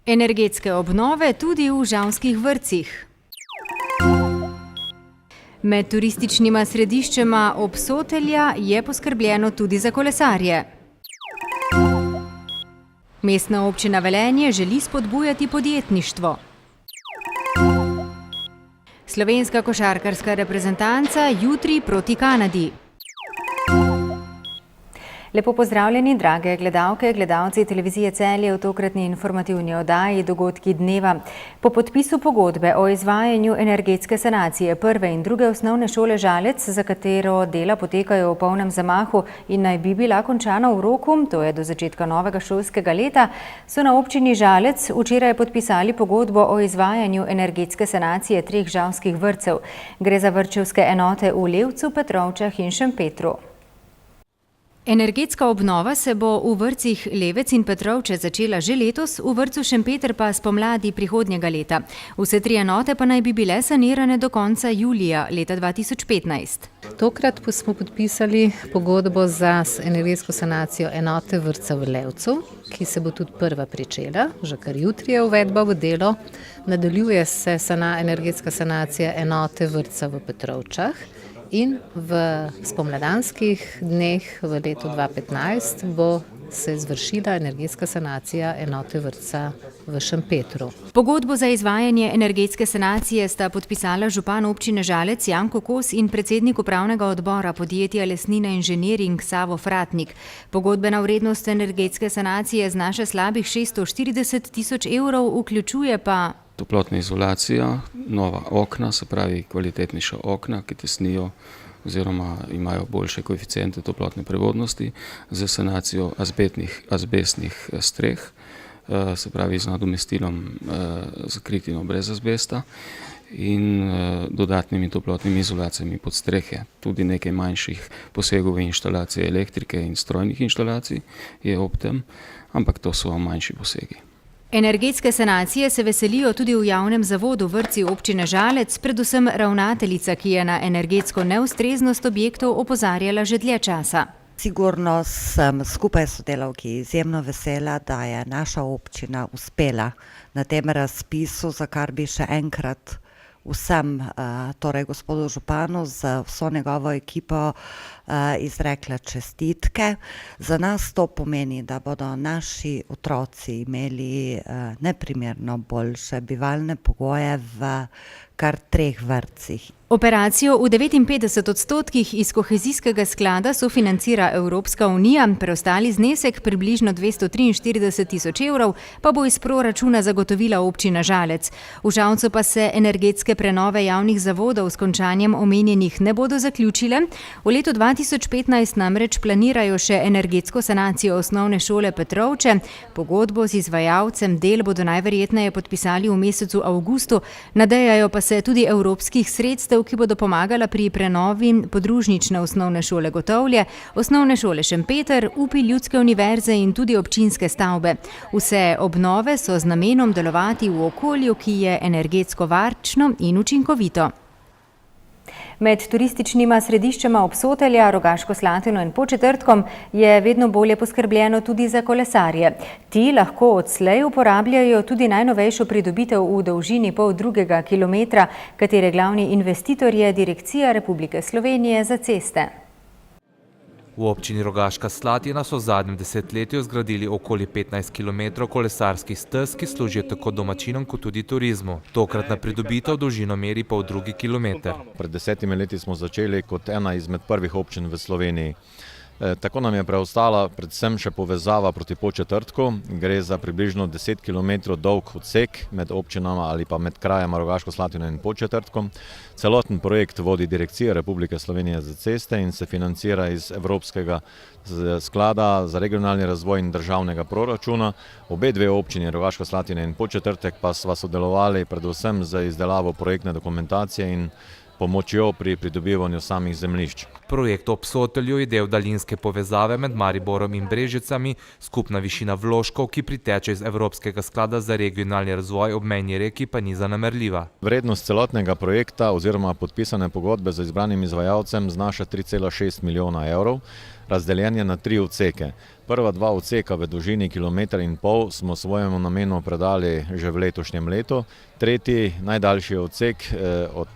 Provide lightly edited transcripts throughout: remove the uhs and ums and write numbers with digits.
Energetske obnove tudi v žavskih vrtcih. Med turističnima središčema Obsotelja je poskrbljeno tudi za kolesarje. Mestna občina Velenje želi spodbujati podjetništvo. Slovenska košarkarska reprezentanca jutri proti Kanadi. Lepo pozdravljeni, drage gledalke, gledalci televizije Celje v tokratni informativni oddaji Dogodki dneva. Po podpisu pogodbe o izvajanju energetske sanacije prve in druge osnovne šole Žalec, za katero dela potekajo v polnem zamahu in naj bi bila končana v roku, to je do začetka novega šolskega leta, so na občini Žalec včeraj podpisali pogodbo o izvajanju energetske sanacije 3 žalskih vrtcev. Gre za vrtčevske enote v Levcu, Petrovčah in Šempetru. Energetska obnova se bo v vrtcih Levec in Petrovče začela že letos, v vrtcu Šempeter pa spomladi prihodnjega leta. Vse 3 enote pa naj bi bile sanirane do konca julija leta 2015. Tokrat smo podpisali pogodbo za energetsko sanacijo enote vrtca v Levcu, ki se bo tudi prva pričela, že kar jutri je uvedba v delo. Nadaljuje se energetska sanacija enote vrtca v Petrovčah. In v spomladanskih dneh v letu 2015 bo se izvršila energetska sanacija enote vrtca v Šempetru. Pogodbo za izvajanje energetske sanacije sta podpisala župan občine Žalec Janko Kos in predsednik upravnega odbora podjetja Lesnina Inženiring Savo Fratnik. Pogodbena vrednost energetske sanacije znaša slabih 640 tisoč evrov, vključuje pa toplotna izolacija, nova okna, se pravi kvalitetnejša okna, ki tesnijo oziroma imajo boljše koeficiente toplotne prevodnosti, z sanacijo azbestnih streh, se pravi z nadomestilom zakritino brez azbesta in dodatnimi toplotnimi izolacijami pod strehe. Tudi nekaj manjših posegov v inštalacije elektrike in strojnih inštalacij je ob tem, ampak to so manjši posegi. Energetske sanacije se veselijo tudi v javnem zavodu vrtci občine Žalec, predvsem ravnateljica, ki je na energetsko neustreznost objektov opozarjala že dlje časa. Sigurno sem skupaj s sodelavki izjemno vesela, da je naša občina uspela na tem razpisu, za kar bi še enkrat vsem, torej gospodu županu, z vso njegovo ekipo izrekla čestitke. Za nas to pomeni, da bodo naši otroci imeli neprimerno boljše bivalne pogoje v kar 3 vrtcih. Operacijo v 59% iz kohezijskega sklada sofinancira Evropska unija, preostali znesek, približno 243 tisoč evrov, pa bo iz proračuna zagotovila občina Žalec. V Žalcu pa se energetske prenove javnih zavodov s končanjem omenjenih ne bodo zaključile. V letu 2015 namreč planirajo še energetsko sanacijo osnovne šole Petrovče. Pogodbo z izvajalcem del bodo najverjetneje podpisali v mesecu avgustu, nadejajo pa se tudi evropskih sredstev, ki bodo pomagala pri prenovi podružnične osnovne šole Gotovlje, osnovne šole Šempeter, UPI Ljudske univerze in tudi občinske stavbe. Vse obnove so z namenom delovati v okolju, ki je energetsko varčno in učinkovito. Med turističnima središčema Obsotelja, Rogaško Slatino in Podčetrtkom je vedno bolje poskrbljeno tudi za kolesarje. Ti lahko odslej uporabljajo tudi najnovejšo pridobitev v dolžini pol-2 kilometra, katere glavni investitor je Direkcija Republike Slovenije za ceste. V občini Rogaška Slatina so v zadnjem desetletju zgradili okoli 15 km kolesarskih stez, ki služijo tako domačinom kot tudi turizmu. Tokratna pridobitev dolžino meri pol-2 kilometer. Pred 10 leti smo začeli kot ena izmed prvih občin v Sloveniji. Tako nam je preostala predvsem še povezava proti Podčetrtku. Gre za približno 10 km dolg odsek med občinama ali pa med krajema Rogaško Slatino in Podčetrtkom. Celoten projekt vodi Direkcija Republike Slovenije za ceste in se financira iz Evropskega sklada za regionalni razvoj in državnega proračuna. Obe dve občini, Rogaška Slatina in Podčetrtek, pa sva sodelovali predvsem za izdelavo projektne dokumentacije in pomočjo pri pridobivanju samih zemljišč. Projekt ob Obsotelju je del daljinske povezave med Mariborom in Brežicami, skupna višina vložkov, ki priteče iz Evropskega sklada za regionalni razvoj ob mejni reki, pa ni zanemarljiva. Vrednost celotnega projekta oziroma podpisane pogodbe z izbranim izvajalcem znaša 3,6 milijona evrov. razdeljen je na 3 odseke. Prva 2 odseka v dolžini 1,5 km smo svojemu namenu predali že v letošnjem letu. Tretji, najdaljši odsek od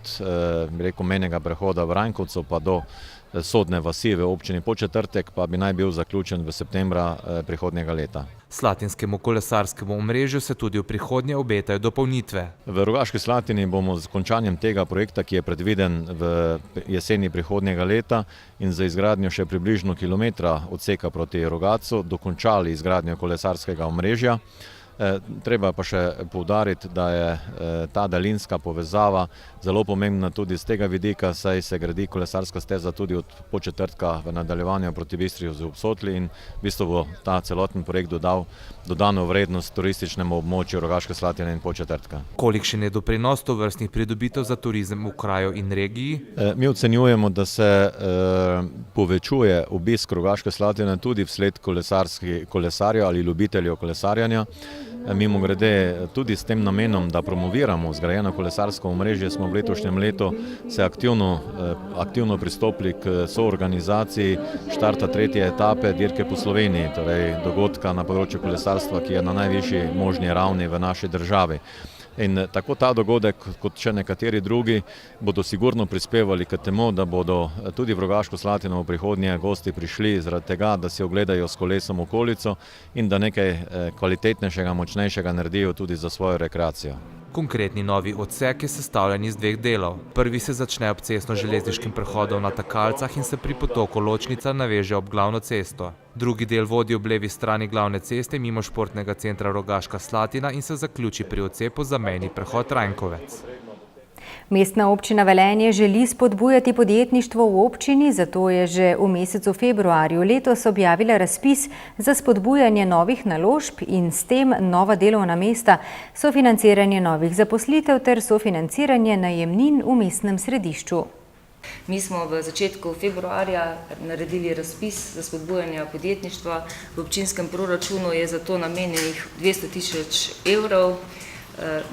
mejnega prehoda v Rankovcu pa do Sodne vasi v občini Podčetrtek pa bi naj bil zaključen v septembra prihodnjega leta. Slatinskemu kolesarskemu omrežju se tudi v prihodnje obetajo dopolnitve. V Rogaški Slatini bomo z končanjem tega projekta, ki je predviden v jeseni prihodnjega leta in za izgradnjo še približno kilometra odseka proti Rogatcu, dokončali izgradnjo kolesarskega omrežja. Treba pa še poudariti, da je ta daljinska povezava zelo pomembna tudi z tega vidika, saj se gradi kolesarska steza tudi od Podčetrtka v nadaljevanju proti Bistriju z Obsotli in v bistvu bo ta celoten projekt dodal dodano vrednost turističnemu območju Rogaške Slatine in Podčetrtka. Kolikšen je doprinos tovrstnih pridobitev za turizem v kraju in regiji? Mi ocenjujemo, da se povečuje obisk Rogaške Slatine tudi vsled kolesarjev ali ljubiteljev kolesarjanja. Mimogrede, tudi s tem namenom, da promoviramo zgrajeno kolesarsko omrežje, smo v letošnjem letu se aktivno pristopili k soorganizaciji štarta 3. etape dirke po Sloveniji, torej dogodka na področju kolesarstva, ki je na najvišji možni ravni v naši državi. In tako ta dogodek, kot še nekateri drugi, bodo sigurno prispevali k temu, da bodo tudi v Rogaško Slatino v prihodnje gosti prišli zaradi tega, da si ogledajo s kolesom okolico in da nekaj kvalitetnejšega, močnejšega naredijo tudi za svojo rekreacijo. Konkretni novi odsek je sestavljen iz 2 delov. Prvi se začne ob cestno-železniškem prehodu na Takalcah in se pri potoku Ločnica naveže ob glavno cesto. Drugi del vodi ob levi strani glavne ceste mimo športnega centra Rogaška Slatina in se zaključi pri odcepu za mejni prehod Rankovec. Mestna občina Velenje želi spodbujati podjetništvo v občini, zato je že v mesecu februarju letos objavila razpis za spodbujanje novih naložb in s tem nova delovna mesta, sofinanciranje novih zaposlitev ter sofinanciranje najemnin v mestnem središču. Mi smo v začetku februarja naredili razpis za spodbujanje podjetništva. V občinskem proračunu je za to namenjenih 200 000 evrov.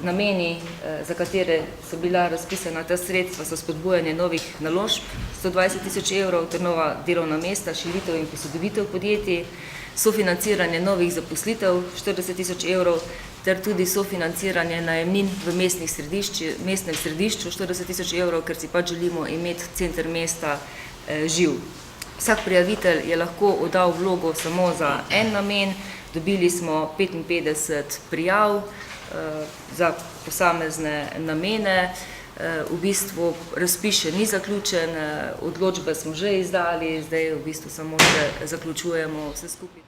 Nameni, za katere so bila razpisana ta sredstva, so spodbujanje novih naložb 120 000 evrov ter nova delovna mesta, širitev in posodobitev podjetij, sofinanciranje novih zaposlitev 40 000 evrov ter tudi sofinanciranje najemnin v mestnem središču 40 000 evrov, ker si pač želimo imeti center mesta živ. Vsak prijavitelj je lahko oddal vlogo samo za en namen, dobili smo 55 prijav za posamezne namene. V bistvu razpis še ni zaključen, odločbe smo že izdali, zdaj v bistvu samo še zaključujemo vse skupaj.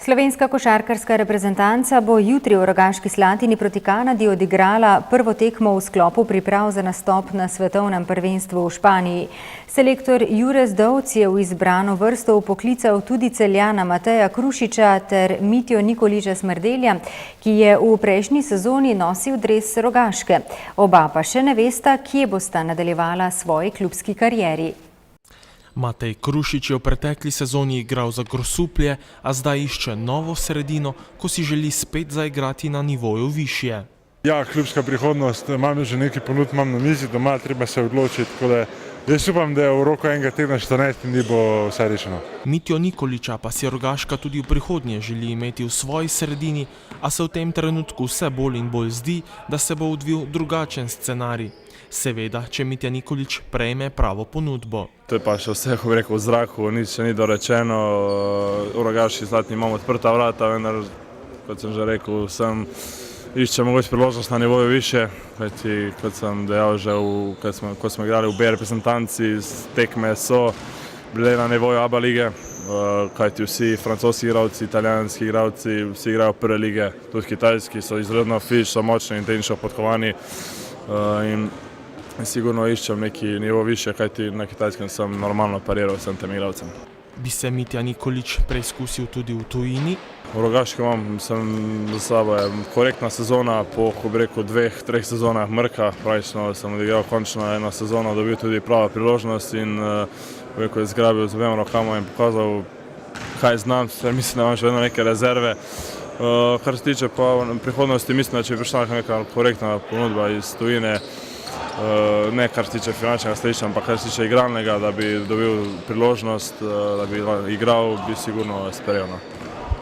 Slovenska košarkarska reprezentanca bo jutri v Rogaški Slatini proti Kanadi odigrala prvo tekmo v sklopu priprav za nastop na svetovnem prvenstvu v Španiji. Selektor Jure Zdovc je v izbrano vrsto vpoklical tudi Celjana Mateja Krušiča ter Mitjo Nikoliča Smrdelja, ki je v prejšnji sezoni nosil dres Rogaške. Oba pa še ne vesta, kje bosta nadaljevala svoji klubski karieri. Matej Krušič je v pretekli sezoni igral za Grosuplje, a zdaj išče novo sredino, ko si želi spet zaigrati na nivoju višje. Ja, klubska prihodnost, imam že nekaj ponudb, imam na mizi, doma treba se odločiti, tako da jaz upam, da v roku enega tedna 14 dni bo vse rešeno. Mitjo Nikoliča pa si Rogaška tudi v prihodnje želi imeti v svoji sredini, a se v tem trenutku vse bolj in bolj zdi, da se bo odvil drugačen scenarij. Seveda, če Mitja Nikolič prejme pravo ponudbo. To je pa še vse, ko bi rekel, v zraku, nič še ni dorečeno. V Rogaški Slatini imamo odprta vrata, vendar, kot sem že rekel, sem išče mogoče priložnost na nivoju više, kajti, kot sem dejal že, ko smo igrali v B reprezentanci, tekme so bile na nivoju ABA lige, kajti vsi francoski igralci, italijanski igralci, vsi igrajo prve lige, tudi kitajski, so izredno fizično močni in tehnično podkovani in sigurno iščem neki nivo više, kajti na Kitajskem sem normalno pariral vsem tem igralcem. Bi se Mitja Nikolič preizkusil tudi v tujini? V Rogaški sem za sabo korektna sezona, po, ko bi rekel, 2-3 sezonah mrka, pravično sem odigral končno eno sezono, dobil tudi prava priložnost in je zgrabil z obema rokama in pokazal, kaj znam, mislim, da imam še vedno neke rezerve. Kar se tiče pa prihodnosti, mislim, da če je prišla neka korektna ponudba iz tujine, ne kar se tiče finančnega stališča, ampak kar se tiče igralnega, da bi dobil priložnost, da bi igral, bi sigurno sprejel.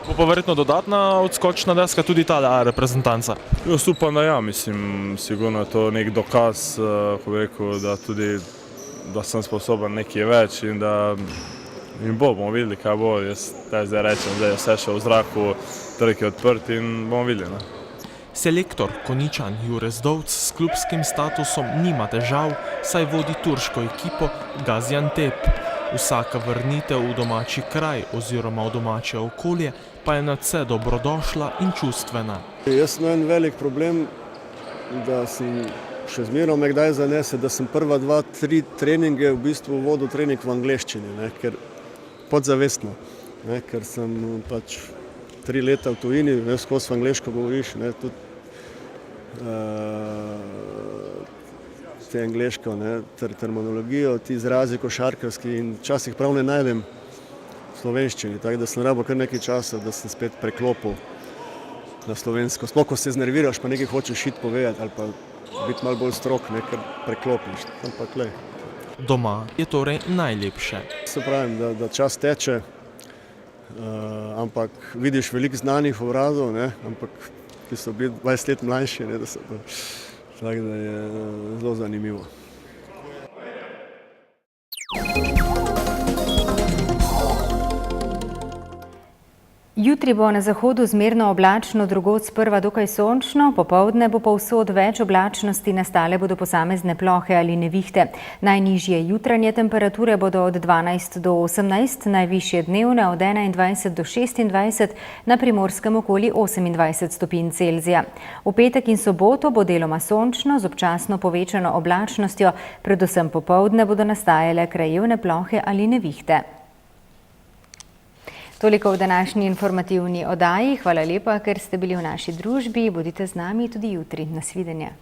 Bo pa verjetno dodatna odskočna deska tudi ta reprezentanca. Jaz upam, da ja, mislim, sigurno je to nek dokaz, ko bi rekel, da tudi, da sem sposoben nekaj več in da bomo videli, kaj bo. Jaz zdaj rečem, da je vse še v zraku, trg je odprt in bomo videli. Selektor Konjičan Jure Zdovc s klubskim statusom nima težav, saj vodi turško ekipo Gaziantep. Vsaka vrnitev v domači kraj oziroma v domače okolje pa je nadvse dobrodošla in čustvena. Jaz sem en velik problem, da sem še zmeraj me kdaj zanese, da sem prva 2-3 treninge v bistvu vodil trening v angleščini, ker podzavestno, ker sem pač 3 leta v tujini, skozi angleško govoriš, tudi te angleško, terminologijo, ti izrazi košarkarski in včasih prav ne najdem v slovenščini, tako da sem rabil kar nekaj časa, da sem spet preklopil na slovensko. Sploh, ko se znerviraš, pa nekaj hočeš iti povedati ali pa biti malo bolj strog, ker preklopiš, ampak lej. Doma je torej najlepše. Se pravim, da čas teče, ampak vidiš veliko znanih obrazov, ampak ki so bili 20 let mlajši, tako da je zelo zanimivo. Jutri bo na zahodu zmerno oblačno, drugod sprva dokaj sončno, popoldne bo povsod več oblačnosti, nastale bodo posamezne plohe ali nevihte. Najnižje jutranje temperature bodo od 12 do 18, najvišje dnevne od 21 do 26, na Primorskem okoli 28 stopinj Celzija. V petek in soboto bo deloma sončno z občasno povečano oblačnostjo, predvsem popoldne bodo nastajale krajevne plohe ali nevihte. Toliko v današnji informativni oddaji. Hvala lepa, ker ste bili v naši družbi. Bodite z nami tudi jutri. Nasvidenje.